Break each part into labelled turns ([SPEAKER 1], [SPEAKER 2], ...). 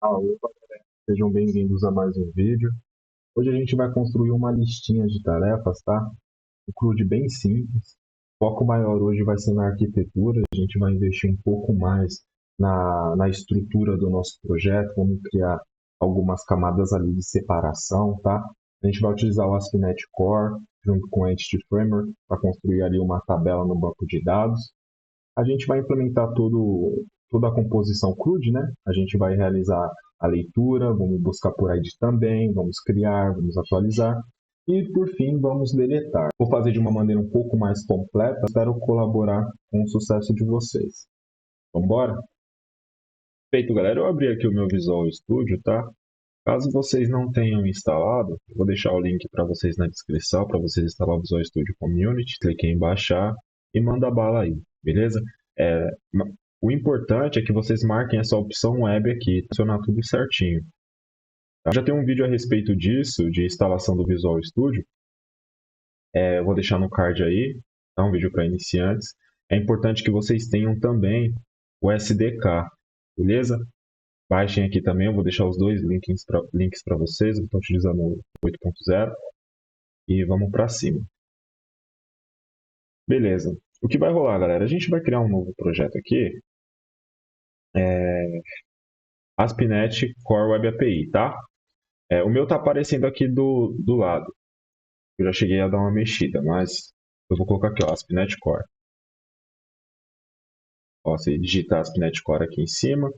[SPEAKER 1] Opa, sejam bem-vindos a mais um vídeo. Hoje a gente vai construir uma listinha de tarefas, tá? Um CRUD bem simples. O foco maior hoje vai ser na arquitetura. A gente vai investir um pouco mais na estrutura do nosso projeto. Vamos criar algumas camadas ali de separação, tá? A gente vai utilizar o ASP.NET Core junto com o Entity Framework para construir ali uma tabela no banco de dados. A gente vai implementar toda a composição CRUD, né? A gente vai realizar a leitura, vamos buscar por ID também, vamos criar, vamos atualizar e, por fim, vamos deletar. Vou fazer de uma maneira um pouco mais completa, espero colaborar com o sucesso de vocês. Vamos embora? Feito, galera, eu abri aqui o meu Visual Studio, tá? Caso vocês não tenham instalado, eu vou deixar o link para vocês na descrição, para vocês instalar o Visual Studio Community, cliquem em baixar e manda bala aí, beleza? É, o importante é que vocês marquem essa opção web aqui, funcionar tudo certinho. Tá? Já tem um vídeo a respeito disso, de instalação do Visual Studio, eu vou deixar no card aí, tá? Um vídeo para iniciantes. É importante que vocês tenham também o SDK, beleza? Baixem aqui também, eu vou deixar os dois links para vocês, eu estou utilizando o 8.0 e vamos para cima. Beleza. O que vai rolar, galera? A gente vai criar um novo projeto aqui, ASP.NET Core Web API, tá? O meu está aparecendo aqui do lado. Eu já cheguei a dar uma mexida, mas eu vou colocar aqui, ó, ASP.NET Core. Ó, se digitar ASP.NET Core aqui em cima,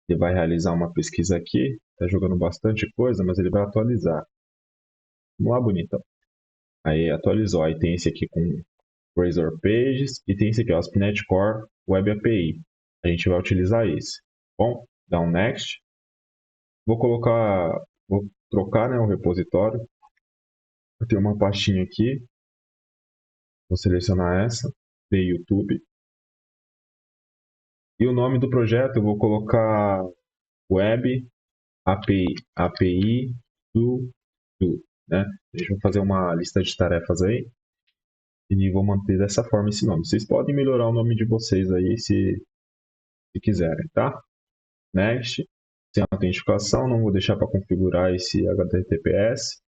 [SPEAKER 1] ele vai realizar uma pesquisa aqui, está jogando bastante coisa, mas ele vai atualizar. Vamos lá, bonitão. Aí atualizou. Aí tem esse aqui com Razor Pages e tem esse aqui, ó, ASP.NET Core Web API. A gente vai utilizar esse. Bom, dá um Next. Vou trocar, né, o repositório. Eu tenho uma pastinha aqui. Vou selecionar essa, de YouTube. E o nome do projeto eu vou colocar Web API do, né? Deixa eu fazer uma lista de tarefas aí. E vou manter dessa forma esse nome. Vocês podem melhorar o nome de vocês aí se quiserem, tá? Next. Sem autenticação, não vou deixar para configurar esse HTTPS.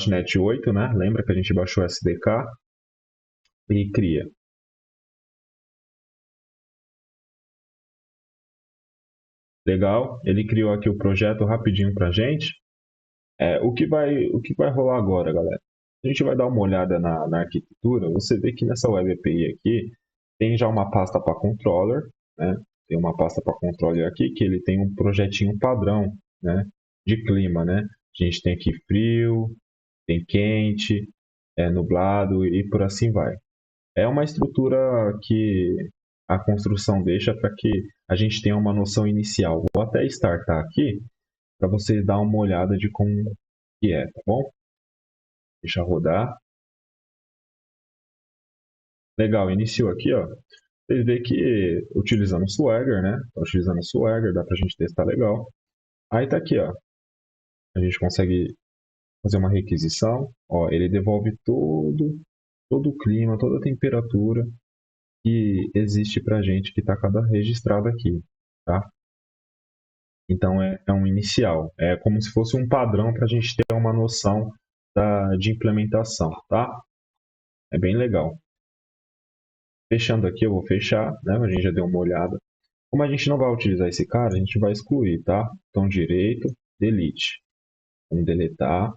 [SPEAKER 1] .NET 8, né? Lembra que a gente baixou o SDK e cria. Legal, ele criou aqui o projeto rapidinho para a gente. O que vai rolar agora, galera? A gente vai dar uma olhada na arquitetura. Você vê que nessa Web API aqui tem já uma pasta para controller, né? Tem uma pasta para controller aqui que ele tem um projetinho padrão, né? De clima, né? A gente tem aqui frio, tem quente, nublado e por assim vai. É uma estrutura que a construção deixa para que a gente tenha uma noção inicial. Vou até startar aqui para você dar uma olhada de como que é, tá bom? Deixa rodar. Legal, iniciou aqui, ó. Vocês veem que utilizando o Swagger, né? Tá utilizando o Swagger, dá pra gente testar legal. Aí tá aqui, ó. A gente consegue fazer uma requisição. Ó, ele devolve todo o clima, toda a temperatura que existe pra gente que tá cada registrado aqui, tá? Então é um inicial. É como se fosse um padrão para a gente ter uma noção de implementação, tá? É bem legal. Fechando aqui, eu vou fechar, né? A gente já deu uma olhada. Como a gente não vai utilizar esse cara, a gente vai excluir, tá? Botão direito, delete. Vamos deletar.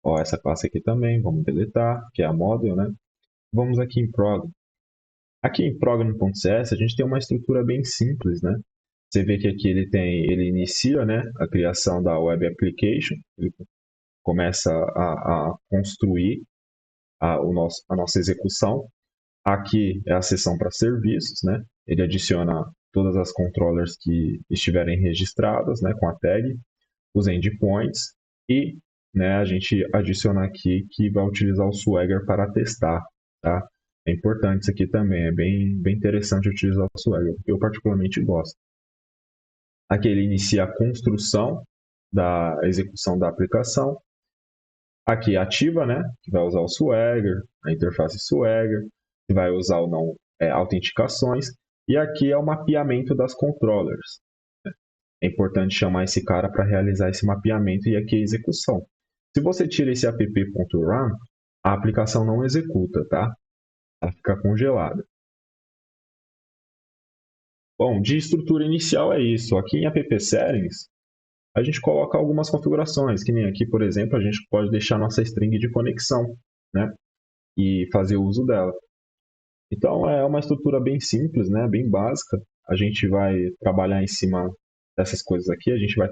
[SPEAKER 1] Ó, essa classe aqui também, vamos deletar, que é a model, né? Vamos aqui em prog. Aqui em program.cs a gente tem uma estrutura bem simples, né? Você vê que aqui ele inicia, né, a criação da web application, ele começa a construir a nossa execução. Aqui é a seção para serviços, né? Ele adiciona todas as controllers que estiverem registradas, né, com a tag, os endpoints e, né, a gente adiciona aqui que vai utilizar o Swagger para testar, tá? É importante isso aqui também, é bem interessante utilizar o Swagger, eu particularmente gosto. Aqui ele inicia a construção da execução da aplicação. Aqui ativa, né? Que vai usar o Swagger, a interface Swagger, que vai usar ou não autenticações. E aqui é o mapeamento das controllers. É importante chamar esse cara para realizar esse mapeamento e aqui a execução. Se você tira esse app.run, a aplicação não executa, tá? Ela fica congelada. Bom, de estrutura inicial é isso. Aqui em app settings, a gente coloca algumas configurações, que nem aqui, por exemplo, a gente pode deixar nossa string de conexão, né? E fazer uso dela. Então é uma estrutura bem simples, né? Bem básica. A gente vai trabalhar em cima dessas coisas aqui, a gente vai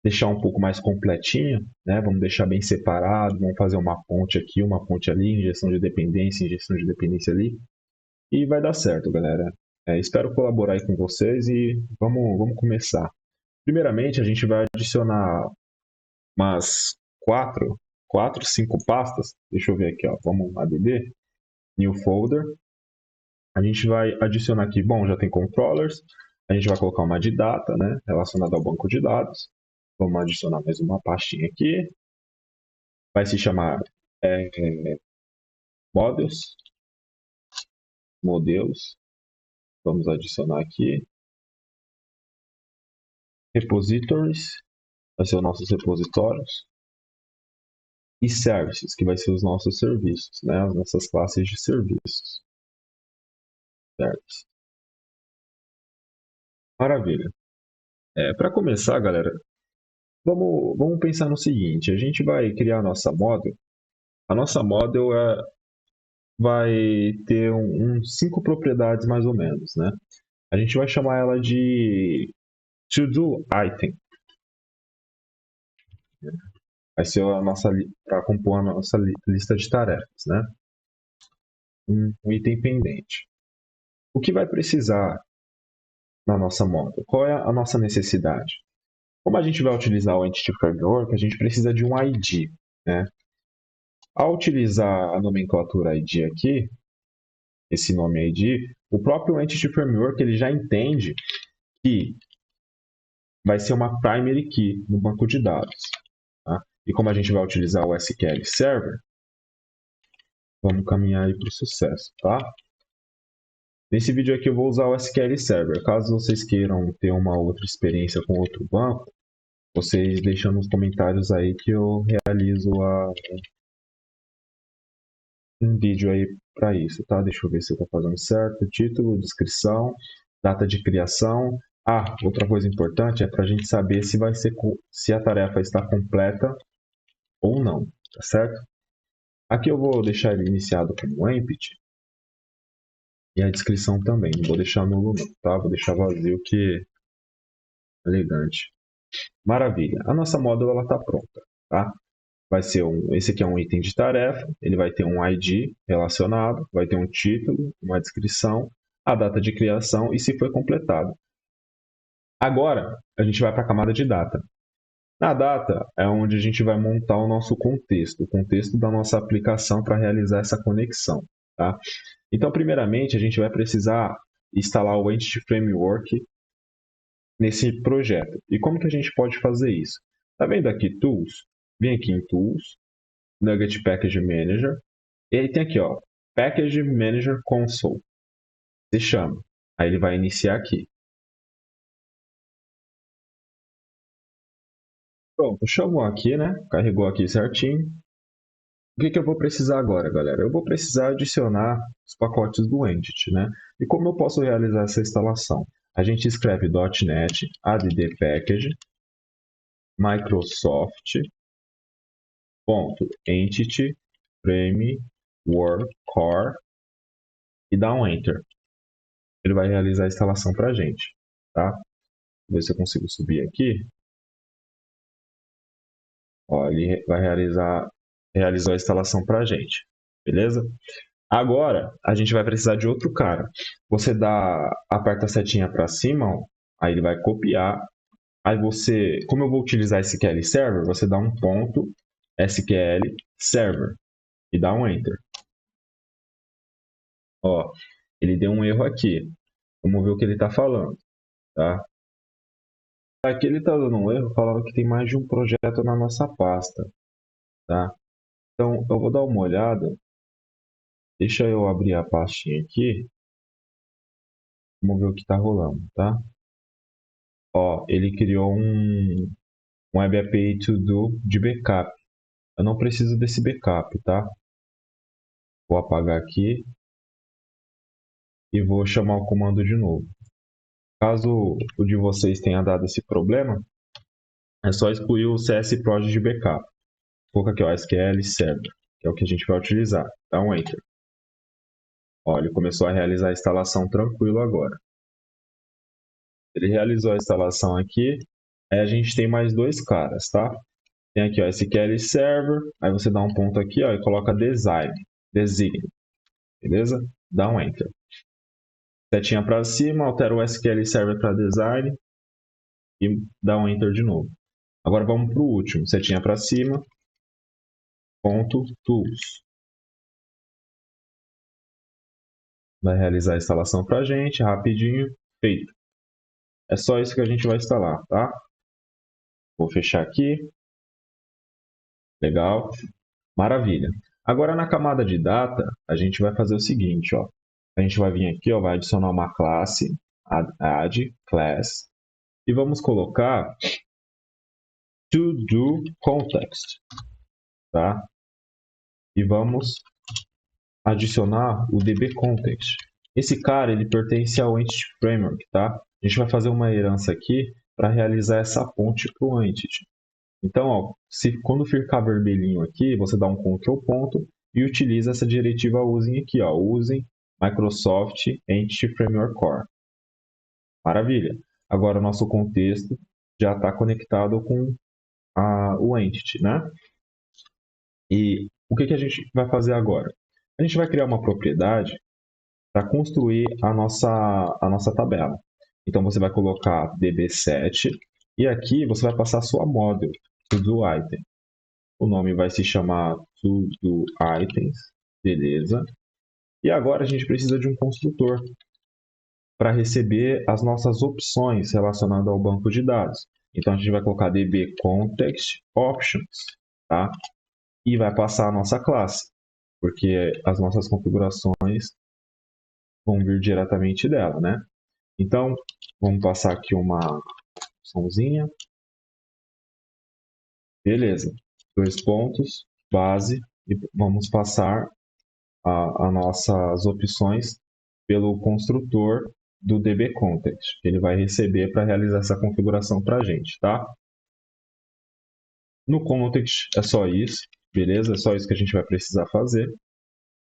[SPEAKER 1] deixar um pouco mais completinha, né? Vamos deixar bem separado, vamos fazer uma ponte aqui, uma ponte ali, injeção de dependência ali, e vai dar certo, galera. Espero colaborar aí com vocês e vamos começar. Primeiramente, a gente vai adicionar umas quatro, cinco pastas. Deixa eu ver aqui, ó. Vamos add, new folder. A gente vai adicionar aqui, bom, já tem controllers. A gente vai colocar uma de data, né, relacionada ao banco de dados. Vamos adicionar mais uma pastinha aqui. Vai se chamar models, modelos. Vamos adicionar aqui repositories, vai ser os nossos repositórios. E services, que vai ser os nossos serviços, né, as nossas classes de serviços. Certo? Maravilha. Para começar, galera, vamos pensar no seguinte: a gente vai criar a nossa model. A nossa model vai ter uns 5 propriedades mais ou menos, né? A gente vai chamar ela de to-do item. Vai ser a nossa para compor a nossa lista de tarefas, né? Um item pendente. O que vai precisar na nossa model? Qual é a nossa necessidade? Como a gente vai utilizar o Entity Framework, a gente precisa de um ID, né? Ao utilizar a nomenclatura ID aqui, esse nome ID, o próprio Entity Framework ele já entende que vai ser uma primary key no banco de dados. Tá? E como a gente vai utilizar o SQL Server, vamos caminhar aí para o sucesso. Tá? Nesse vídeo aqui eu vou usar o SQL Server. Caso vocês queiram ter uma outra experiência com outro banco, vocês deixam nos comentários aí que eu realizo um vídeo aí para isso, tá? Deixa eu ver se eu estou fazendo certo. Título, descrição, data de criação. Outra coisa importante é para a gente saber se vai ser se a tarefa está completa ou não, tá certo? Aqui eu vou deixar ele iniciado como empty e a descrição também. Não vou deixar nulo não, tá? Vou deixar vazio que é elegante. Maravilha. A nossa model ela está pronta, tá? Esse aqui é um item de tarefa, ele vai ter um ID relacionado, vai ter um título, uma descrição, a data de criação e se foi completado. Agora, a gente vai para a camada de data. Na data é onde a gente vai montar o nosso contexto, o contexto da nossa aplicação para realizar essa conexão. Tá? Então, primeiramente, a gente vai precisar instalar o Entity Framework nesse projeto. E como que a gente pode fazer isso? Tá vendo aqui Tools? Vem aqui em Tools, Nugget Package Manager, e aí tem aqui, ó, Package Manager Console. Você chama. Aí ele vai iniciar aqui. Pronto, chamou aqui, né? Carregou aqui certinho. O que eu vou precisar agora, galera? Eu vou precisar adicionar os pacotes do Entity, né? E como eu posso realizar essa instalação? A gente escreve .NET add package Microsoft.entity framework core e dá um Enter. Ele vai realizar a instalação para a gente, tá? Vou ver se eu consigo subir aqui. Ó, ele vai realizou a instalação para a gente, beleza? Agora, a gente vai precisar de outro cara. Você aperta a setinha para cima, ó, aí ele vai copiar. Aí você, como eu vou utilizar SQL Server, você dá um ponto SQL Server e dá um Enter. Ó, ele deu um erro aqui. Vamos ver o que ele está falando, tá? Aqui ele está dando um erro, falando que tem mais de um projeto na nossa pasta, tá? Então, eu vou dar uma olhada. Deixa eu abrir a pastinha aqui. Vamos ver o que está rolando, tá? Ó, ele criou um Web API To Do de backup. Eu não preciso desse backup, tá? Vou apagar aqui e vou chamar o comando de novo. Caso o de vocês tenha dado esse problema, é só excluir o CSProj de backup. Coloca aqui, ó, SQL Server, que é o que a gente vai utilizar. Dá um Enter. Ó, ele começou a realizar a instalação tranquilo agora. Ele realizou a instalação aqui. Aí a gente tem mais dois caras, tá? Tem aqui, ó, SQL Server. Aí você dá um ponto aqui, ó, e coloca Design. Beleza? Dá um Enter. Setinha para cima, altera o SQL Server para Design e dá um Enter de novo. Agora vamos para o último. Setinha para cima, ponto Tools. Vai realizar a instalação para a gente, rapidinho, feito. É só isso que a gente vai instalar, tá? Vou fechar aqui. Legal. Maravilha. Agora na camada de data, a gente vai fazer o seguinte, ó. A gente vai vir aqui, ó, vai adicionar uma classe, add class, e vamos colocar ToDoContext, tá? E vamos adicionar o dbContext. Esse cara, ele pertence ao Entity Framework, tá? A gente vai fazer uma herança aqui para realizar essa ponte para o Entity. Então, ó, quando ficar vermelhinho aqui, você dá um Ctrl ponto e utiliza essa diretiva using aqui, ó, using Microsoft Entity Framework Core. Maravilha. Agora o nosso contexto já está conectado com o Entity, né? E o que a gente vai fazer agora? A gente vai criar uma propriedade para construir a nossa tabela. Então, você vai colocar db7 e aqui você vai passar a sua model, ToDoItem. O nome vai se chamar ToDoItems, beleza. E agora a gente precisa de um construtor para receber as nossas opções relacionadas ao banco de dados. Então, a gente vai colocar dbContextOptions, tá? E vai passar a nossa classe, porque as nossas configurações vão vir diretamente dela, né? Então, vamos passar aqui uma opçãozinha. Beleza. Dois pontos, base, e vamos passar as nossas opções pelo construtor do dbContext, que ele vai receber para realizar essa configuração para a gente, tá? No context é só isso, beleza? É só isso que a gente vai precisar fazer.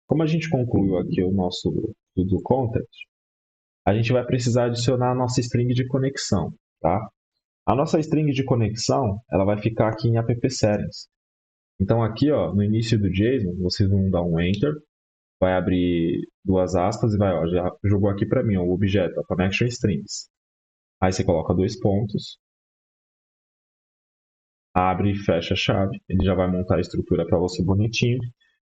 [SPEAKER 1] Como a gente concluiu aqui o nosso do context, a gente vai precisar adicionar a nossa string de conexão, tá? A nossa string de conexão, ela vai ficar aqui em app settings. Então aqui, ó, no início do JSON, vocês vão dar um enter, vai abrir duas aspas e vai, ó, já jogou aqui para mim, ó, o objeto, a connection strings. Aí você coloca dois pontos, abre e fecha a chave, ele já vai montar a estrutura para você bonitinho.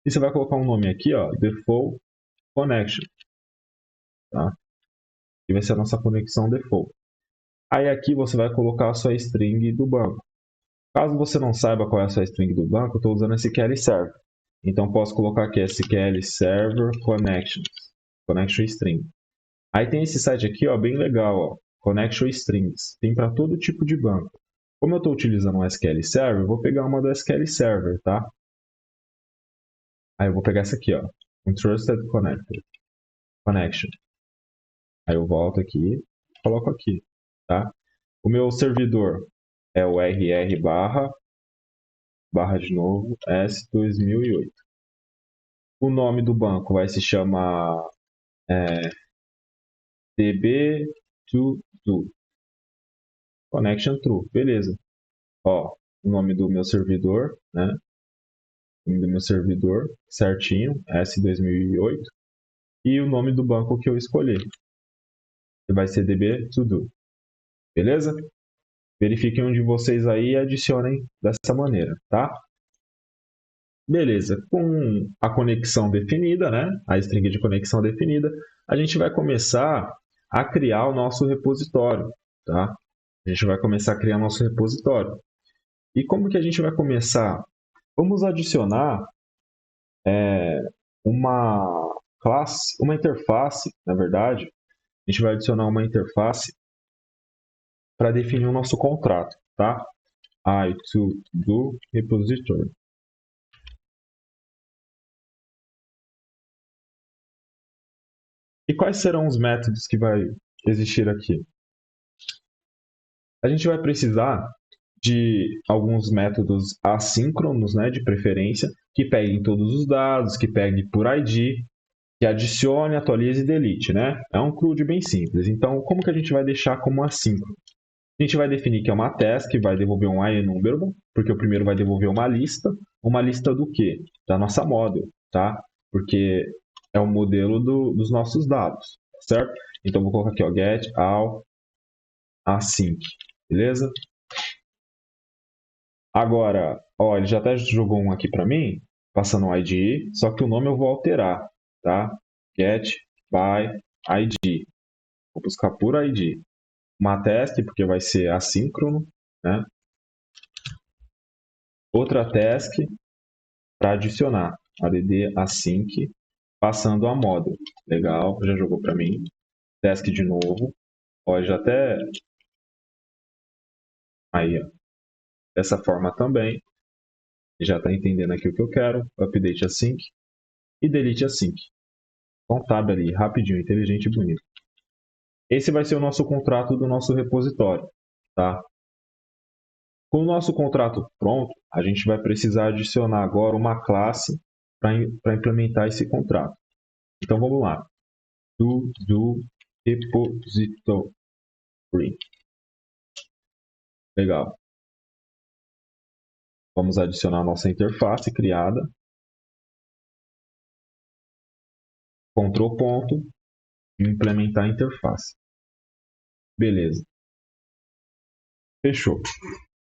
[SPEAKER 1] E você vai colocar um nome aqui, ó, default connection, tá? E vai ser a nossa conexão default. Aí aqui você vai colocar a sua string do banco. Caso você não saiba qual é a sua string do banco, eu estou usando SQL Server. Então posso colocar aqui SQL Server Connections, Connection String. Aí tem esse site aqui, ó, bem legal, ó, Connection Strings. Tem para todo tipo de banco. Como eu estou utilizando um SQL Server, eu vou pegar uma do SQL Server, tá? Aí eu vou pegar essa aqui, ó, um Trusted Connection. Aí eu volto aqui, coloco aqui, tá? O meu servidor é o rr barra de novo S2008. O nome do banco vai se chamar db2do connection true, beleza. Ó, o nome do meu servidor, né? O nome do meu servidor certinho, S2008. E o nome do banco que eu escolhi, que vai ser db2do, beleza? Verifiquem um de vocês aí e adicionem dessa maneira, tá? Beleza, com a conexão definida, né? A string de conexão definida, a gente vai começar a criar o nosso repositório, tá? A gente vai começar a criar nosso repositório. E como que a gente vai começar? Vamos adicionar uma classe, uma interface, na verdade. A gente vai adicionar uma interface para definir o nosso contrato, tá? I to do repository. E quais serão os métodos que vai existir aqui? A gente vai precisar de alguns métodos assíncronos, né, de preferência, que peguem todos os dados, que peguem por ID, que adicione, atualize e delete, né? É um CRUD bem simples. Então, como que a gente vai deixar como assíncrono? A gente vai definir que é uma task, que vai devolver um IEnumerable, porque o primeiro vai devolver uma lista do quê? Da nossa model, tá? Porque é o modelo dos nossos dados, certo? Então, vou colocar aqui, ó, get all async, beleza? Agora, ó, ele já até jogou um aqui para mim, passando o ID, só que o nome eu vou alterar, tá? Get by ID. Vou buscar por ID. Uma task, porque vai ser assíncrono, né? Outra task para adicionar, add async, passando a model. Legal, já jogou para mim. Task de novo. Ó, já até... Aí, ó. Dessa forma também. Já está entendendo aqui o que eu quero. Update async e delete async. Então, tab ali, rapidinho, inteligente e bonito. Esse vai ser o nosso contrato do nosso repositório, tá? Com o nosso contrato pronto, a gente vai precisar adicionar agora uma classe para implementar esse contrato. Então, vamos lá. Do repository. Legal. Vamos adicionar a nossa interface criada. Ctrl ponto e implementar a interface. Beleza. Fechou.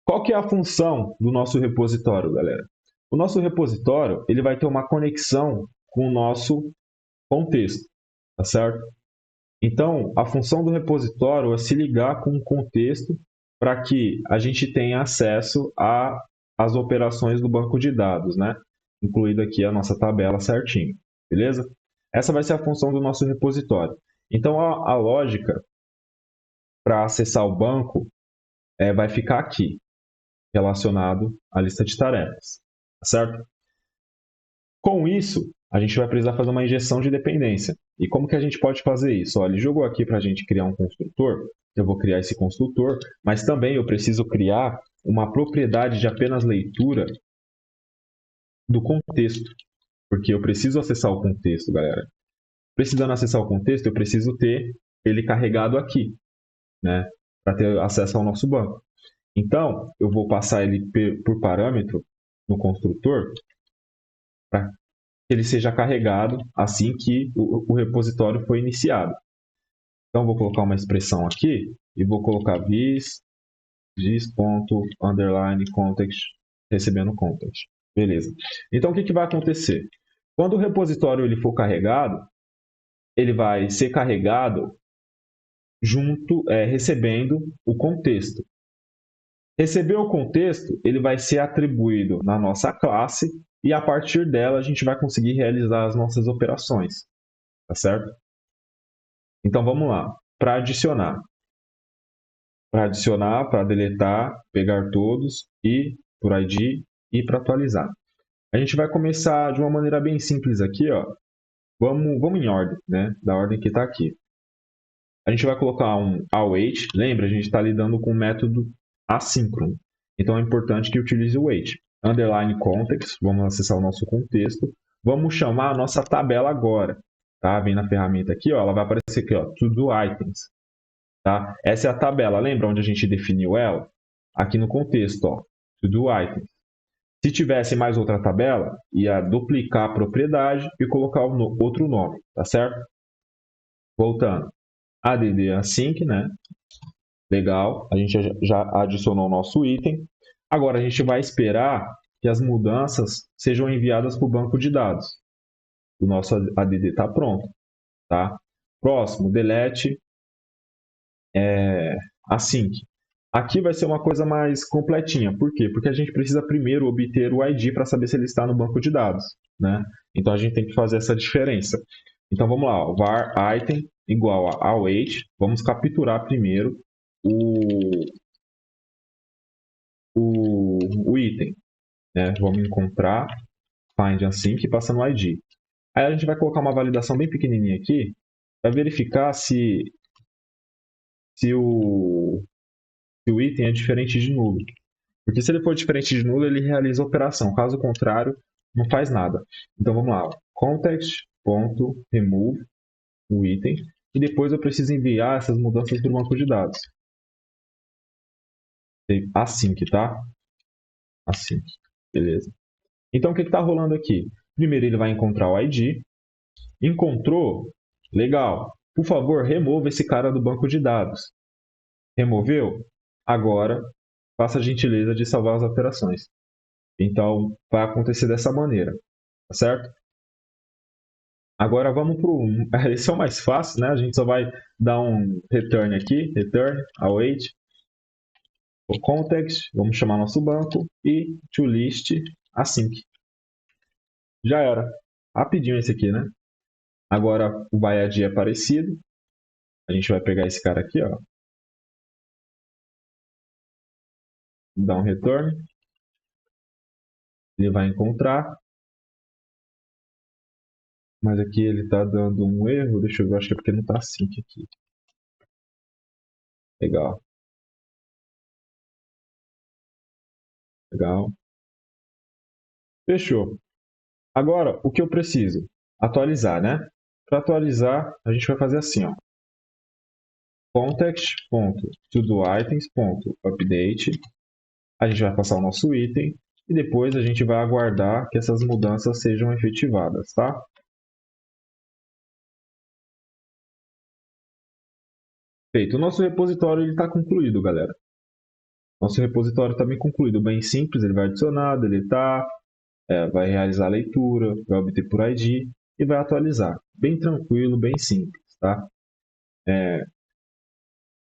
[SPEAKER 1] Qual que é a função do nosso repositório, galera? O nosso repositório ele vai ter uma conexão com o nosso contexto, tá certo? Então, a função do repositório é se ligar com o contexto para que a gente tenha acesso às operações do banco de dados, né? Incluída aqui a nossa tabela certinho, beleza? Essa vai ser a função do nosso repositório. Então, a lógica para acessar o banco vai ficar aqui, relacionado à lista de tarefas, tá certo? Com isso, a gente vai precisar fazer uma injeção de dependência. E como que a gente pode fazer isso? Olha, ele jogou aqui para a gente criar um construtor, eu vou criar esse construtor, mas também eu preciso criar uma propriedade de apenas leitura do contexto, porque eu preciso acessar o contexto, galera. Precisando acessar o contexto, eu preciso ter ele carregado aqui, né, para ter acesso ao nosso banco. Então, eu vou passar ele por parâmetro no construtor para que ele seja carregado assim que o repositório foi iniciado. Então, vou colocar uma expressão aqui e vou colocar this.underline context recebendo context. Beleza. Então, o que vai acontecer? Quando o repositório ele for carregado, ele vai ser carregado junto, recebendo o contexto. Receber o contexto, ele vai ser atribuído na nossa classe e a partir dela a gente vai conseguir realizar as nossas operações, tá certo? Então vamos lá, para adicionar, para deletar, pegar todos e por ID e para atualizar. A gente vai começar de uma maneira bem simples aqui, ó. Vamos em ordem, né? Da ordem que está aqui. A gente vai colocar um await, lembra? A gente está lidando com um método assíncrono. Então é importante que utilize o wait. Underline context, vamos acessar o nosso contexto. Vamos chamar a nossa tabela agora. Tá? Vem na ferramenta aqui, ó, ela vai aparecer aqui, ó, to do items. Tá? Essa é a tabela, lembra onde a gente definiu ela? Aqui no contexto, ó, to do items. Se tivesse mais outra tabela, ia duplicar a propriedade e colocar outro nome, tá certo? Voltando. Add async, né? Legal, a gente já adicionou o nosso item. Agora a gente vai esperar que as mudanças sejam enviadas para o banco de dados. O nosso ADD está pronto. Tá? Próximo, delete async. Aqui vai ser uma coisa mais completinha. Por quê? Porque a gente precisa primeiro obter o ID para saber se ele está no banco de dados. Né? Então a gente tem que fazer essa diferença. Então vamos lá, ó, var item igual a await. Vamos capturar primeiro o, o item, né? Vamos encontrar find async passando o ID. Aí a gente vai colocar uma validação bem pequenininha aqui para verificar se o item é diferente de nulo. Porque se ele for diferente de nulo, ele realiza a operação. Caso contrário, não faz nada. Então vamos lá. Context.remove o item. E depois eu preciso enviar essas mudanças para o banco de dados. Async, tá? Async. Beleza. Então o que está rolando aqui? Primeiro ele vai encontrar o ID. Encontrou? Legal. Por favor, remova esse cara do banco de dados. Removeu? Agora, faça a gentileza de salvar as alterações. Então, vai acontecer dessa maneira, tá certo? Agora vamos para o... Esse é o mais fácil, né? A gente só vai dar um return aqui, return, await, o context, vamos chamar nosso banco, e toList async. Já era. Rapidinho esse aqui, né? Agora o byId é parecido. A gente vai pegar esse cara aqui, ó. Dar um return. Ele vai encontrar. Mas aqui ele está dando um erro. Deixa eu ver, acho que é porque não está async aqui. Legal. Legal. Fechou. Agora, o que eu preciso? Atualizar, né? Para atualizar, a gente vai fazer assim, ó. Context.todoItems.update. A gente vai passar o nosso item e depois a gente vai aguardar que essas mudanças sejam efetivadas, tá? Feito. O nosso repositório está concluído, galera. Nosso repositório está bem concluído, bem simples. Ele vai adicionar, deletar, vai realizar a leitura, vai obter por ID e vai atualizar. Bem tranquilo, bem simples, tá?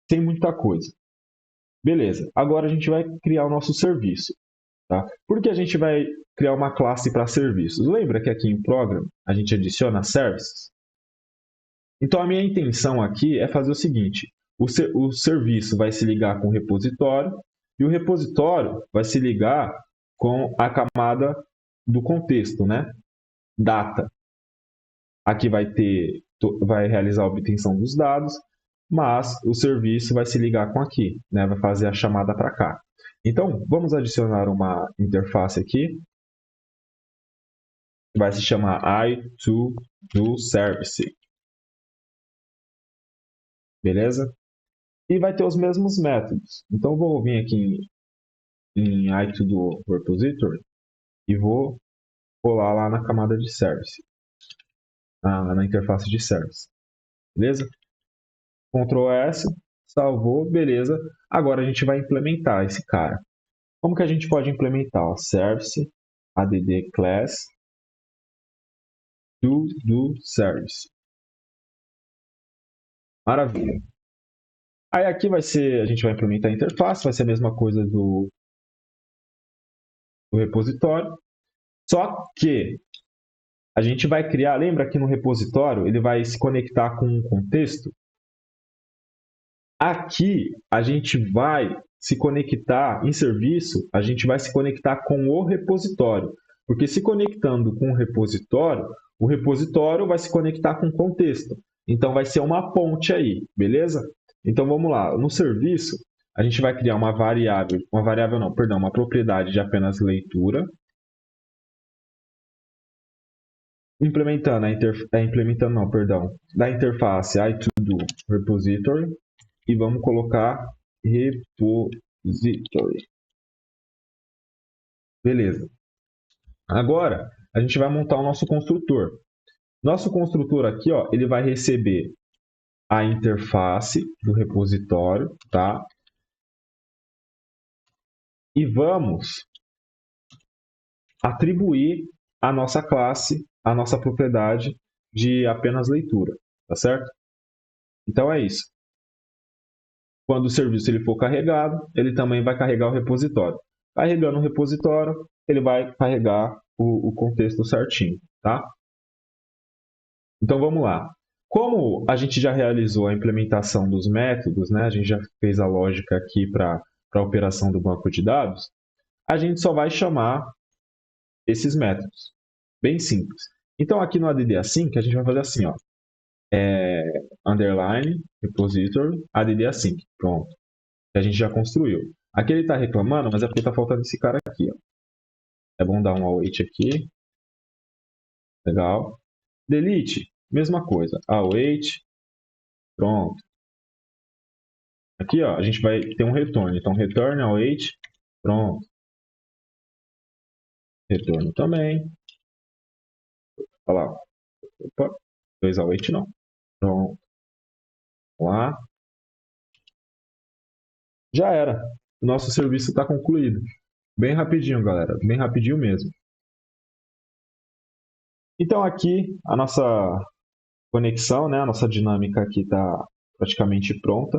[SPEAKER 1] Sem muita coisa. Beleza, agora a gente vai criar o nosso serviço. Tá? Por que a gente vai criar uma classe para serviços? Lembra que aqui em Program a gente adiciona services? Então a minha intenção aqui é fazer o seguinte: o serviço vai se ligar com o repositório e o repositório vai se ligar com a camada do contexto, né? Data. Aqui vai realizar a obtenção dos dados, mas o serviço vai se ligar com aqui, né? Vai fazer a chamada para cá. Então, vamos adicionar uma interface aqui, que vai se chamar i2doService. Beleza? E vai ter os mesmos métodos. Então, vou vir aqui em i2doRepository e vou colar lá na camada de service, na interface de service. Beleza? Ctrl S, salvou, beleza. Agora a gente vai implementar esse cara. Como que a gente pode implementar? Service, add class, do service. Maravilha. Aí aqui vai ser, a gente vai implementar a interface, vai ser a mesma coisa do repositório. Só que a gente vai criar, lembra que no repositório ele vai se conectar com um contexto? Aqui a gente vai se conectar em serviço, a gente vai se conectar com o repositório. Porque se conectando com o repositório vai se conectar com o contexto. Então vai ser uma ponte aí, beleza? Então vamos lá, no serviço a gente vai criar uma propriedade de apenas leitura, da interface i2do-repository e vamos colocar repository. Beleza. Agora, a gente vai montar o nosso construtor. Nosso construtor aqui, ó, ele vai receber a interface do repositório, tá? E vamos atribuir a nossa classe, a nossa propriedade de apenas leitura, tá certo? Então é isso. Quando o serviço ele for carregado, ele também vai carregar o repositório. Carregando o repositório, ele vai carregar o contexto certinho, tá? Então vamos lá. Como a gente já realizou a implementação dos métodos, né? A gente já fez a lógica aqui para a operação do banco de dados, a gente só vai chamar esses métodos. Bem simples. Então, aqui no add async, a gente vai fazer assim, ó, underline, repository, add async. Pronto. A gente já construiu. Aqui ele está reclamando, mas é porque está faltando esse cara aqui. Ó. É bom dar um await aqui. Legal. Delete, mesma coisa. Await. Pronto. Aqui ó, a gente vai ter um retorno. Então, return await. Pronto. Retorno também. Olha lá. Opa. 2 await não. Pronto. Vamos lá. Já era. O nosso serviço está concluído. Bem rapidinho, galera. Bem rapidinho mesmo. Então, aqui a nossa conexão, né? A nossa dinâmica aqui está praticamente pronta.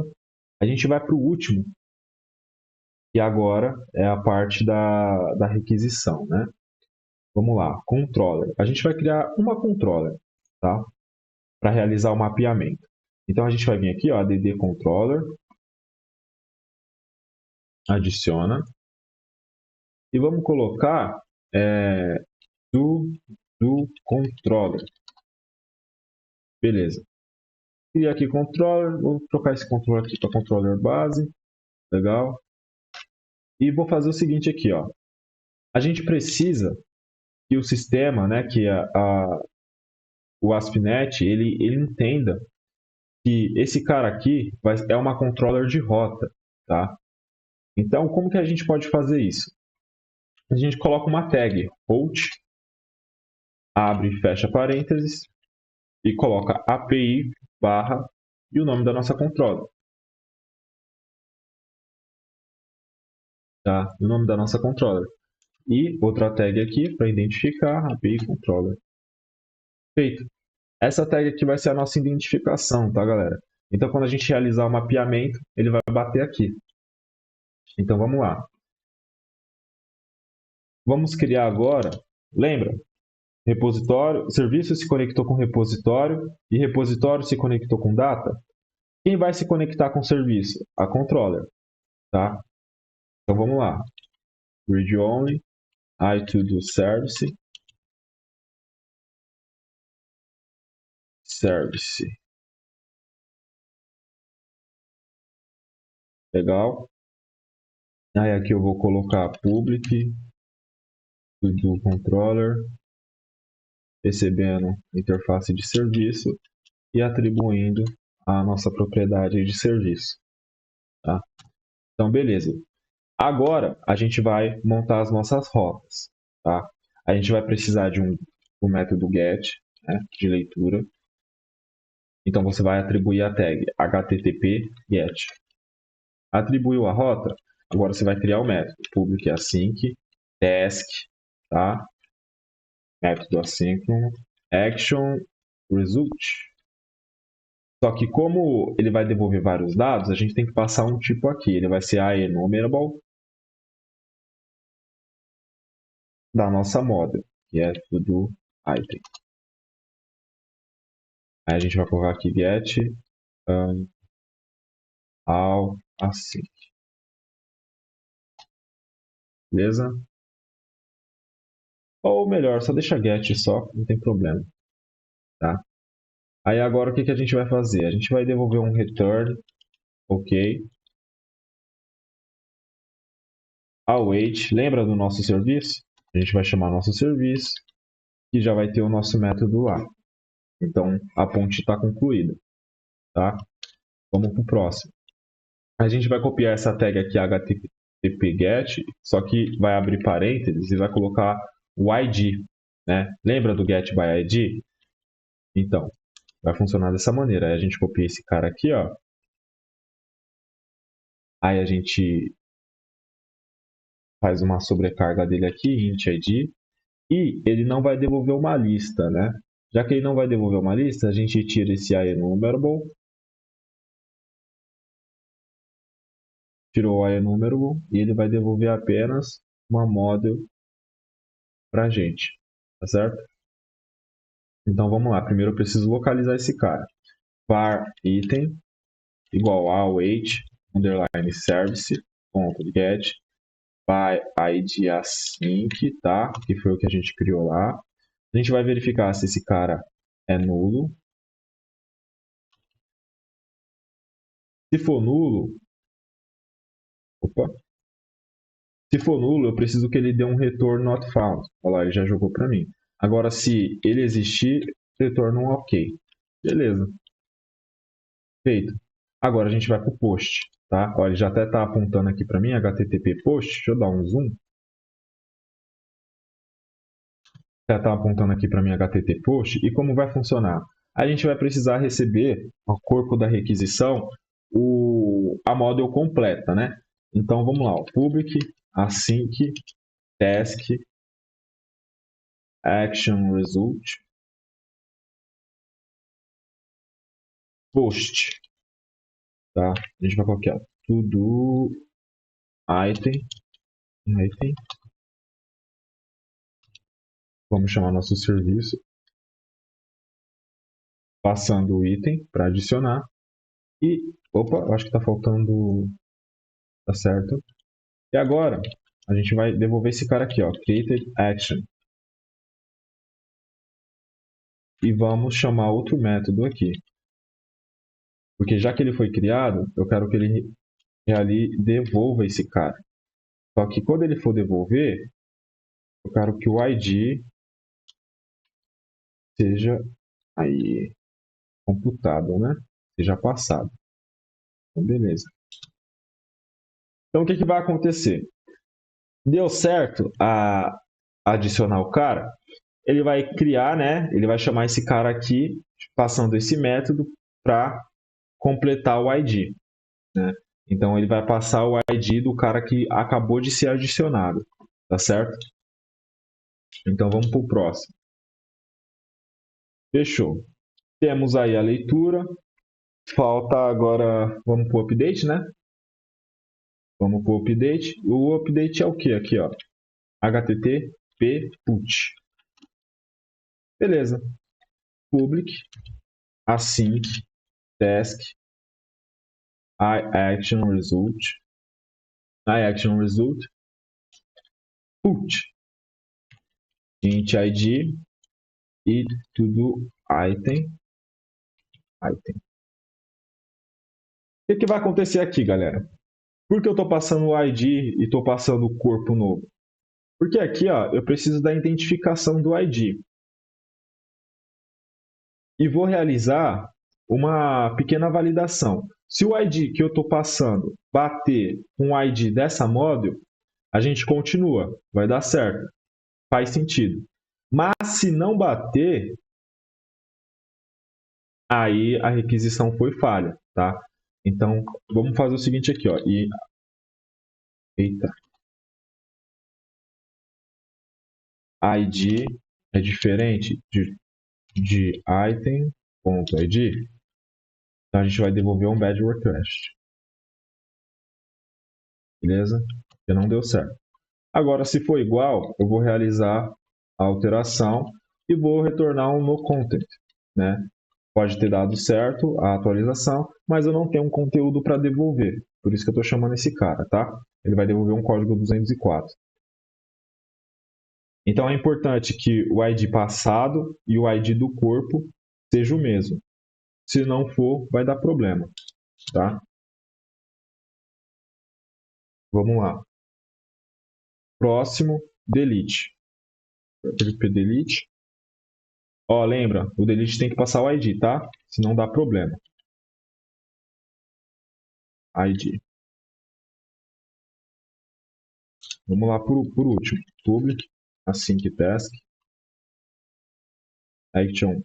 [SPEAKER 1] A gente vai para o último, que agora é a parte da requisição, né? Vamos lá, controller. A gente vai criar uma controller, tá? Para realizar o mapeamento. Então, a gente vai vir aqui, ó, add controller, adiciona, e vamos colocar do controller. Beleza. Criar aqui controller, vou trocar esse controller aqui para controller base, legal. E vou fazer o seguinte aqui, ó. A gente precisa que o sistema, né, que o ASP.NET, ele entenda que esse cara aqui é uma controller de rota, tá? Então, como que a gente pode fazer isso? A gente coloca uma tag route, abre e fecha parênteses, e coloca API barra e o nome da nossa controller. Tá? O nome da nossa controller. E outra tag aqui para identificar API controller. Feito. Essa tag aqui vai ser a nossa identificação, tá, galera? Então, quando a gente realizar o mapeamento, ele vai bater aqui. Então, vamos lá. Vamos criar agora, lembra? Repositório, serviço se conectou com repositório e repositório se conectou com data. Quem vai se conectar com o serviço? A controller, tá? Então, vamos lá. Read only, I to do service, service. Legal. Aí aqui eu vou colocar public do controller, recebendo interface de serviço e atribuindo a nossa propriedade de serviço. Tá? Então, beleza. Agora, a gente vai montar as nossas rotas. Tá? A gente vai precisar de um método get, né, de leitura. Então, você vai atribuir a tag http get. Atribuiu a rota, agora você vai criar o método public async task, tá? Método assíncrono action result. Só que como ele vai devolver vários dados, a gente tem que passar um tipo aqui. Ele vai ser a enumerable da nossa model, que é do item. Aí a gente vai colocar aqui get all async. Beleza? Ou melhor, só deixa get só, não tem problema. Tá? Aí agora o que a gente vai fazer? A gente vai devolver um return, ok. Await, lembra do nosso serviço? A gente vai chamar nosso serviço e já vai ter o nosso método lá. Então, a ponte está concluída. Tá? Vamos para o próximo. A gente vai copiar essa tag aqui http-get, só que vai abrir parênteses e vai colocar o ID. Né? Lembra do get by ID? Então, vai funcionar dessa maneira. Aí a gente copia esse cara aqui, ó. Aí a gente faz uma sobrecarga dele aqui, int ID, e ele não vai devolver uma lista, né? Já que ele não vai devolver uma lista, a gente tira esse enumerable, tirou o enumerable, e ele vai devolver apenas uma model para a gente, tá certo? Então vamos lá, primeiro eu preciso localizar esse cara. var item igual a await underline service ponto get by id async, tá? Que foi o que a gente criou lá. A gente vai verificar se esse cara é nulo. Se for nulo, opa, se for nulo, eu preciso que ele dê um return not found. Olha lá, ele já jogou para mim. Agora, se ele existir, retorna um ok. Beleza. Feito. Agora a gente vai para o post, tá? Olha, ele já até está apontando aqui para mim, HTTP post. Deixa eu dar um zoom. Já está apontando aqui para mim HTTP post. E como vai funcionar? A gente vai precisar receber o corpo da requisição, a model completa, né? Então vamos lá, o public async task action result post, tá? A gente vai colocar to do item. Vamos chamar nosso serviço passando o item para adicionar e opa, acho que está faltando, tá certo. E agora a gente vai devolver esse cara aqui, ó, created action. E vamos chamar outro método aqui. Porque já que ele foi criado, eu quero que ele ali devolva esse cara. Só que quando ele for devolver, eu quero que o ID seja aí computado, né? Seja passado. Então, beleza. Então, o que vai acontecer? Deu certo a adicionar o cara, ele vai criar, né? Ele vai chamar esse cara aqui, passando esse método para completar o ID, né? Então, ele vai passar o ID do cara que acabou de ser adicionado, tá certo? Então, vamos para o próximo. Fechou. Temos aí a leitura. Falta agora, vamos para o update, né? Vamos para o update. O update é o que aqui, ó? HTTP put. Beleza. Public async task action result put int id e tudo item. O que vai acontecer aqui, galera? Por que eu estou passando o ID e estou passando o corpo novo? Porque aqui, ó, eu preciso da identificação do ID. E vou realizar uma pequena validação. Se o ID que eu estou passando bater com o ID dessa model, a gente continua, vai dar certo, faz sentido. Mas se não bater, aí a requisição foi falha, tá? Então, vamos fazer o seguinte aqui, ó. Eita. ID é diferente de item.id. Então, a gente vai devolver um bad request. Beleza? Porque não deu certo. Agora, se for igual, eu vou realizar a alteração e vou retornar um no content, né? Pode ter dado certo a atualização, mas eu não tenho um conteúdo para devolver. Por isso que eu estou chamando esse cara, tá? Ele vai devolver um código 204. Então é importante que o ID passado e o ID do corpo seja o mesmo. Se não for, vai dar problema, tá? Vamos lá. Próximo, delete. Delete. Ó, lembra, o delete tem que passar o ID, tá? Senão dá problema. ID. Vamos lá por último. Public async task action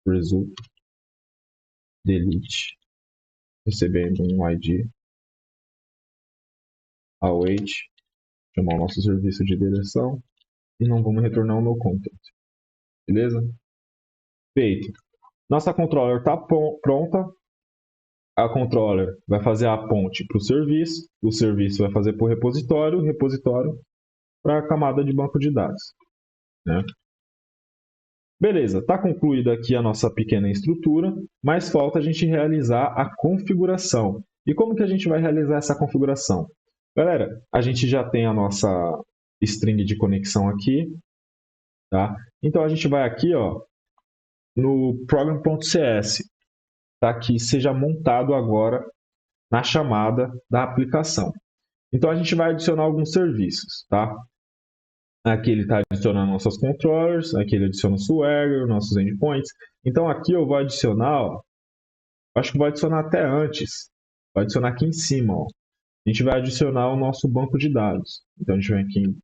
[SPEAKER 1] result delete, recebendo um ID await, chamar o nosso serviço de direção e não vamos retornar o no content. Beleza? Feito. Nossa controller está pronta. A controller vai fazer a ponte para o serviço vai fazer para o repositório para a camada de banco de dados, né? Beleza, está concluída aqui a nossa pequena estrutura, mas falta a gente realizar a configuração. E como que a gente vai realizar essa configuração? Galera, a gente já tem a nossa string de conexão aqui, tá? Então a gente vai aqui, ó, no program.cs, tá? Que seja montado agora na chamada da aplicação. Então a gente vai adicionar alguns serviços, tá? Aqui ele está adicionando nossos controllers, aqui ele adiciona o Swagger, nossos endpoints. Então aqui eu vou adicionar, ó, acho que vou adicionar até antes. Vou adicionar aqui em cima, ó. A gente vai adicionar o nosso banco de dados. Então a gente vem aqui em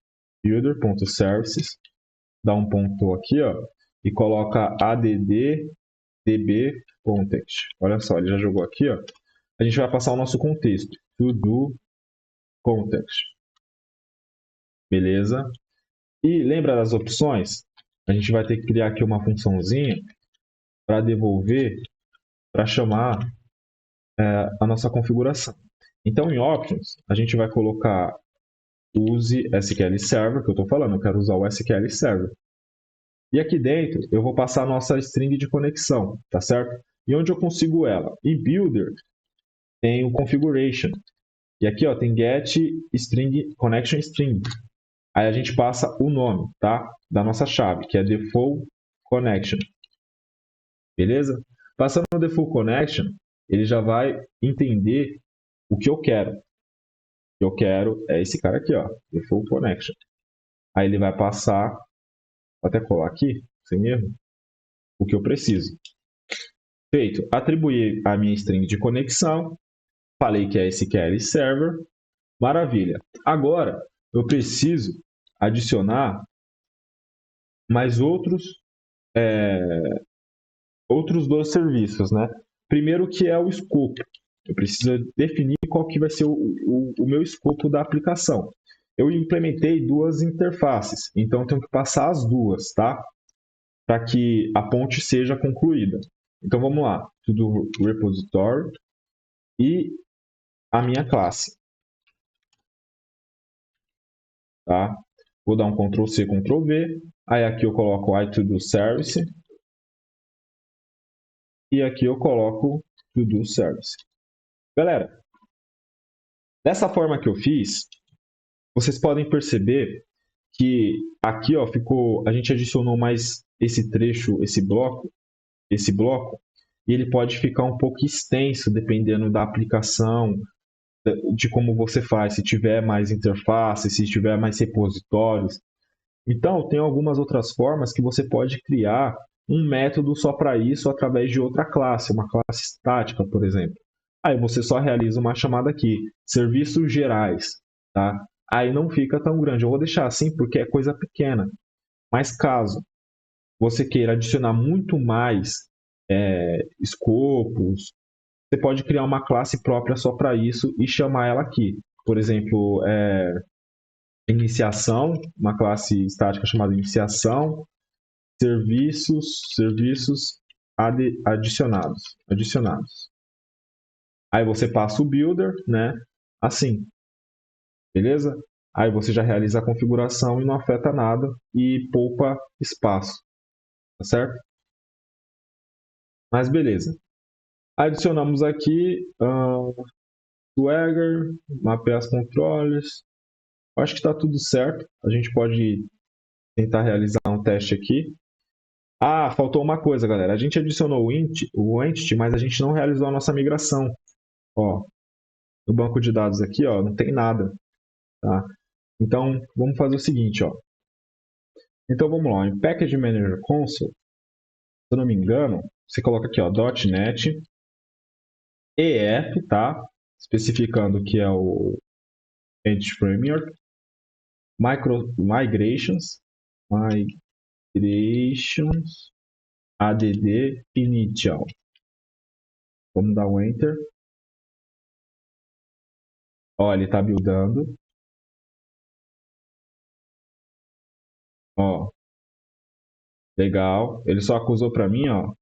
[SPEAKER 1] builder.services, dá um ponto aqui, ó, e coloca add db-context. Olha só, ele já jogou aqui, ó. A gente vai passar o nosso contexto, to do context. Beleza? E lembra das opções? A gente vai ter que criar aqui uma funçãozinha para devolver, para chamar a nossa configuração. Então, em Options, a gente vai colocar use SQL Server, que eu estou falando, eu quero usar o SQL Server. E aqui dentro, eu vou passar a nossa string de conexão, tá certo? E onde eu consigo ela? Em Builder, tem o Configuration. E aqui, ó, tem Get String, Connection String. Aí a gente passa o nome, tá? Da nossa chave, que é Default Connection. Beleza? Passando no Default Connection, ele já vai entender o que eu quero. O que eu quero é esse cara aqui, ó, Default Connection. Aí ele vai passar, vou até colar aqui, sem erro, o que eu preciso. Feito, atribuir a minha string de conexão, falei que é SQL Server, maravilha. Agora, eu preciso adicionar mais outros dois serviços, né? Primeiro que é o escopo. Eu preciso definir qual que vai ser o meu escopo da aplicação. Eu implementei duas interfaces, então eu tenho que passar as duas, tá? Para que a ponte seja concluída. Então vamos lá, tudo repository e a minha classe, tá? Vou dar um Ctrl C, Ctrl V, aí aqui eu coloco iToDoService e aqui eu coloco ToDoService. Galera, dessa forma que eu fiz, vocês podem perceber que aqui, ó, ficou, a gente adicionou mais esse trecho, esse bloco, e ele pode ficar um pouco extenso dependendo da aplicação, de como você faz, se tiver mais interface, se tiver mais repositórios. Então, tem algumas outras formas que você pode criar um método só para isso através de outra classe, uma classe estática, por exemplo. Aí você só realiza uma chamada aqui, serviços gerais, tá? Aí não fica tão grande. Eu vou deixar assim porque é coisa pequena. Mas caso você queira adicionar muito mais escopos, você pode criar uma classe própria só para isso e chamar ela aqui. Por exemplo, iniciação, uma classe estática chamada iniciação, serviços adicionados. Aí você passa o builder, né? Assim, beleza? Aí você já realiza a configuração e não afeta nada e poupa espaço, tá certo? Mas beleza. Adicionamos aqui Swagger, mapear as controles. Acho que está tudo certo. A gente pode tentar realizar um teste aqui. Ah, faltou uma coisa, galera. A gente adicionou o entity, mas a gente não realizou a nossa migração. Ó, no banco de dados aqui, ó, não tem nada, tá? Então, vamos fazer o seguinte, ó. Então, vamos lá. Em Package Manager Console, se eu não me engano, você coloca aqui, ó, .NET EF, tá? Especificando que é o Entity Framework, Migrations, add initial. Vamos dar um Enter. Ó, ele está buildando. Ó, legal. Ele só acusou para mim, ó,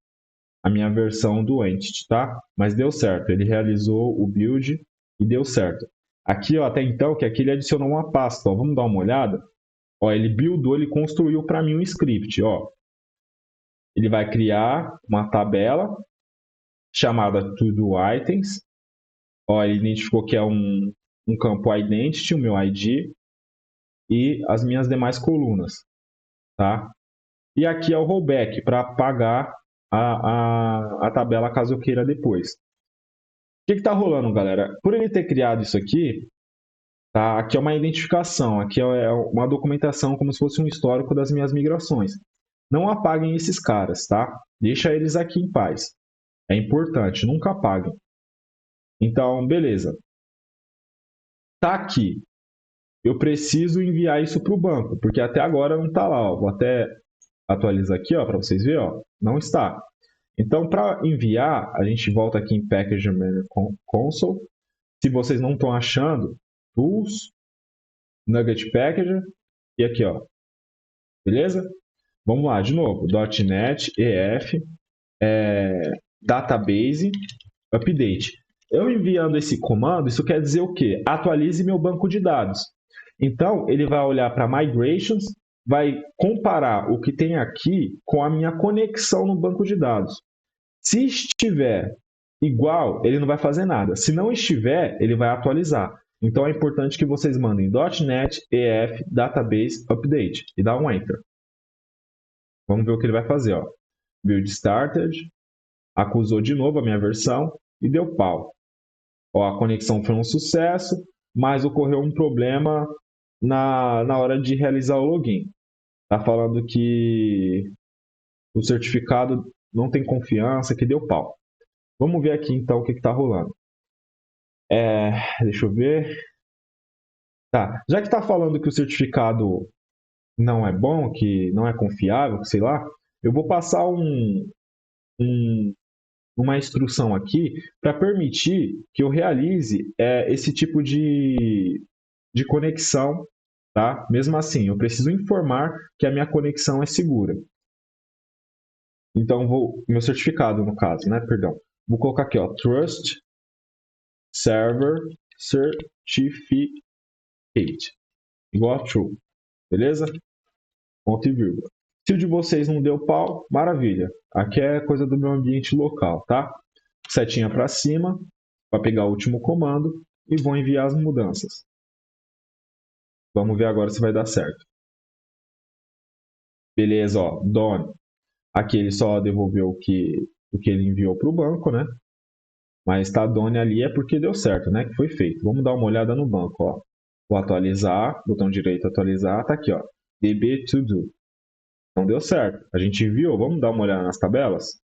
[SPEAKER 1] a minha versão do Entity, tá? Mas deu certo. Ele realizou o build e deu certo. Aqui, ó, até então, que aqui ele adicionou uma pasta. Ó, vamos dar uma olhada. Ó, ele buildou, ele construiu para mim um script, ó. Ele vai criar uma tabela chamada To-Do Items. Ó, ele identificou que é um campo Identity, o meu ID, e as minhas demais colunas, tá? E aqui é o rollback, para apagar a tabela caso eu queira depois. O que está rolando, galera? Por ele ter criado isso aqui, tá? Aqui é uma identificação, aqui é uma documentação como se fosse um histórico das minhas migrações. Não apaguem esses caras, tá? Deixa eles aqui em paz. É importante, nunca apaguem. Então, beleza. Tá aqui. Eu preciso enviar isso para o banco, porque até agora não está lá. Ó. Vou até atualizar aqui para vocês verem. Ó. Não está. Então, para enviar, a gente volta aqui em Package Manager Console. Se vocês não estão achando, Tools, Nugget Packager e aqui, ó. Beleza? Vamos lá, de novo. .NET, EF, Database, Update. Eu enviando esse comando, isso quer dizer o quê? Atualize meu banco de dados. Então, ele vai olhar para Migrations, vai comparar o que tem aqui com a minha conexão no banco de dados. Se estiver igual, ele não vai fazer nada. Se não estiver, ele vai atualizar. Então, é importante que vocês mandem .NET EF Database Update e dá um Enter. Vamos ver o que ele vai fazer. Ó. Build Started, acusou de novo a minha versão e deu pau. Ó, a conexão foi um sucesso, mas ocorreu um problema na hora de realizar o login. Está falando que o certificado não tem confiança, que deu pau. Vamos ver aqui então o que está rolando. Deixa eu ver. Tá. Já que está falando que o certificado não é bom, que não é confiável, sei lá, eu vou passar uma instrução aqui para permitir que eu realize esse tipo de conexão, tá? Mesmo assim, eu preciso informar que a minha conexão é segura. Então, meu certificado, no caso, né? Perdão. Vou colocar aqui, ó, Trust Server Certificate, igual a True, beleza? Ponto e vírgula. Se o de vocês não deu pau, maravilha. Aqui é coisa do meu ambiente local, tá? Setinha para cima, para pegar o último comando e vou enviar as mudanças. Vamos ver agora se vai dar certo. Beleza, ó, done. Aqui ele só devolveu o que ele enviou para o banco, né? Mas está done ali é porque deu certo, né? Que foi feito. Vamos dar uma olhada no banco, ó. Vou atualizar, botão direito atualizar, tá aqui, ó. DB to do. Não deu certo. A gente enviou, vamos dar uma olhada nas tabelas?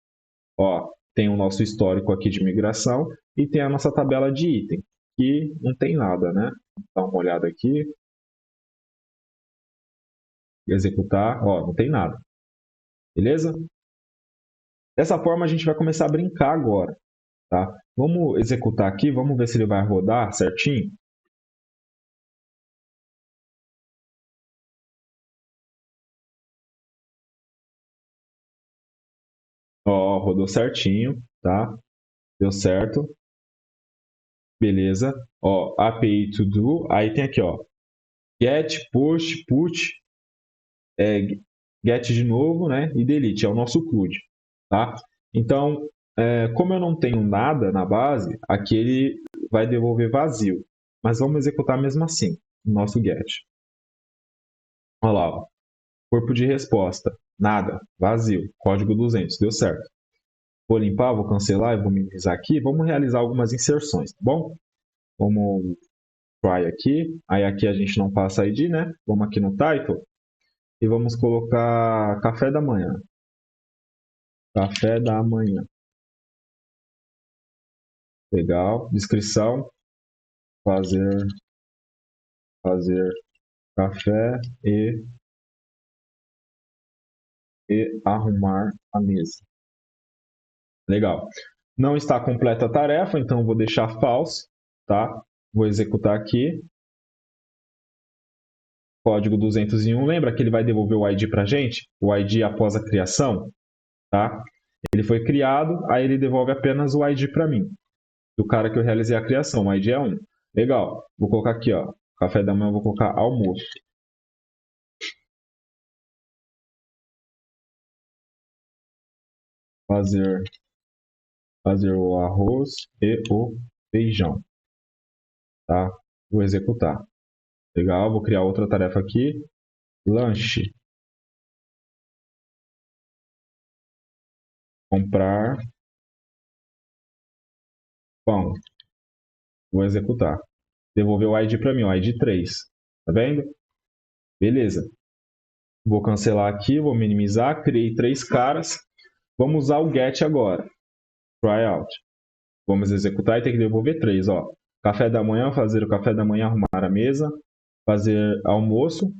[SPEAKER 1] Ó, tem o nosso histórico aqui de migração e tem a nossa tabela de item, que não tem nada, né? Dá uma olhada aqui. Executar, ó, não tem nada. Beleza? Dessa forma a gente vai começar a brincar agora, tá? Vamos executar aqui, vamos ver se ele vai rodar certinho. Ó, rodou certinho, tá? Deu certo. Beleza. Ó, API to do. Aí tem aqui, ó. Get, push, put, get de novo, né? E delete. É o nosso CRUD, tá? Então, como eu não tenho nada na base, aqui ele vai devolver vazio. Mas vamos executar mesmo assim, o nosso get. Olha lá, ó. Corpo de resposta. Nada. Vazio. Código 200. Deu certo. Vou limpar, vou cancelar e vou minimizar aqui. Vamos realizar algumas inserções, tá bom? Vamos try aqui. Aí aqui a gente não passa ID, né? Vamos aqui no title e vamos colocar café da manhã. Café da manhã. Legal. Descrição. Fazer café e arrumar a mesa. Legal. Não está completa a tarefa, então vou deixar false, tá? Vou executar aqui. Código 201, lembra que ele vai devolver o ID para a gente? O ID após a criação, tá? Ele foi criado, aí ele devolve apenas o ID para mim, do cara que eu realizei a criação, o ID é 1. Legal, vou colocar aqui, ó, café da manhã, vou colocar almoço. fazer, fazer o arroz e o feijão, tá? Vou executar. Legal, vou criar outra tarefa aqui. Lanche. Comprar pão. Vou executar. Devolver o ID para mim, o ID 3. Tá vendo? Beleza. Vou cancelar aqui, vou minimizar. Criei 3 caras. Vamos usar o get agora. Tryout. Vamos executar e tem que devolver 3. Ó. Café da manhã, fazer o café da manhã, arrumar a mesa. Fazer almoço.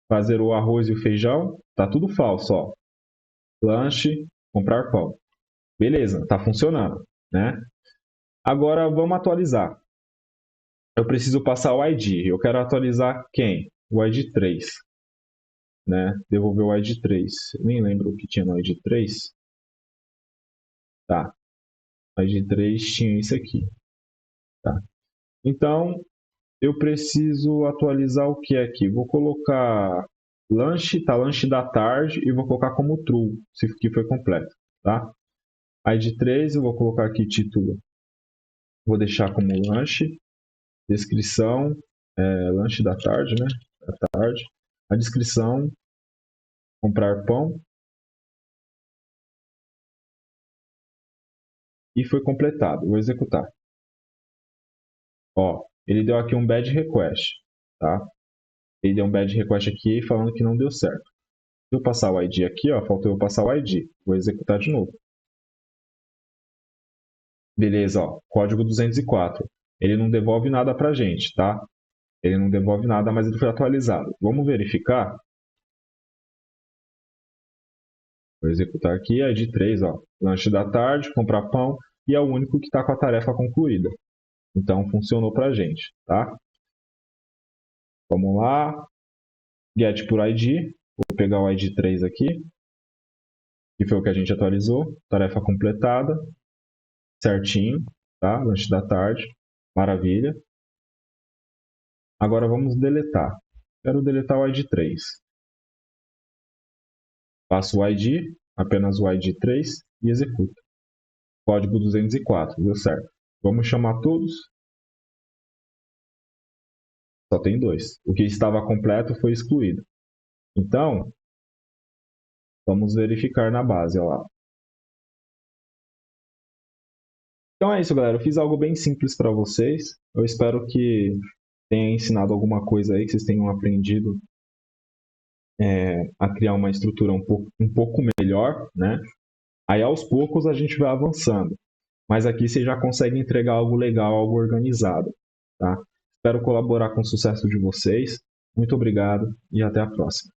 [SPEAKER 1] Fazer o arroz e o feijão. Tá tudo falso, ó. Lanche, comprar pão. Beleza, tá funcionando, né? Agora vamos atualizar. Eu preciso passar o ID. Eu quero atualizar quem? O ID 3, né? Devolver o ID 3. Nem lembro o que tinha no ID 3. Tá. O ID 3 tinha isso aqui. Tá. Então, eu preciso atualizar o que aqui? Vou colocar lanche, tá? Lanche da tarde e vou colocar como true, se que foi completo, tá? ID 3, eu vou colocar aqui título. Vou deixar como lanche. Descrição, lanche da tarde, né? Da tarde. A descrição, comprar pão. E foi completado. Vou executar. Ó, ele deu aqui um bad request, tá? Ele deu um bad request aqui falando que não deu certo. Se eu passar o ID aqui, ó, faltou eu passar o ID. Vou executar de novo. Beleza, ó, código 204. Ele não devolve nada pra gente, tá? Ele não devolve nada, mas ele foi atualizado. Vamos verificar. Vou executar aqui, ID 3, ó, lanche da tarde, comprar pão, e é o único que está com a tarefa concluída. Então, funcionou para a gente, tá? Vamos lá, get por ID, vou pegar o ID 3 aqui, que foi o que a gente atualizou, tarefa completada, certinho, tá? Lanche da tarde, maravilha. Agora vamos deletar. Quero deletar o ID 3. Passo o ID, apenas o ID 3 e executo. Código 204, deu certo. Vamos chamar todos. Só tem 2. O que estava completo foi excluído. Então, vamos verificar na base, ó lá. Então é isso, galera. Eu fiz algo bem simples para vocês. Eu espero que tenha ensinado alguma coisa aí, que vocês tenham aprendido a criar uma estrutura um pouco melhor, né? Aí aos poucos a gente vai avançando. Mas aqui você já consegue entregar algo legal, algo organizado, tá? Espero colaborar com o sucesso de vocês. Muito obrigado e até a próxima.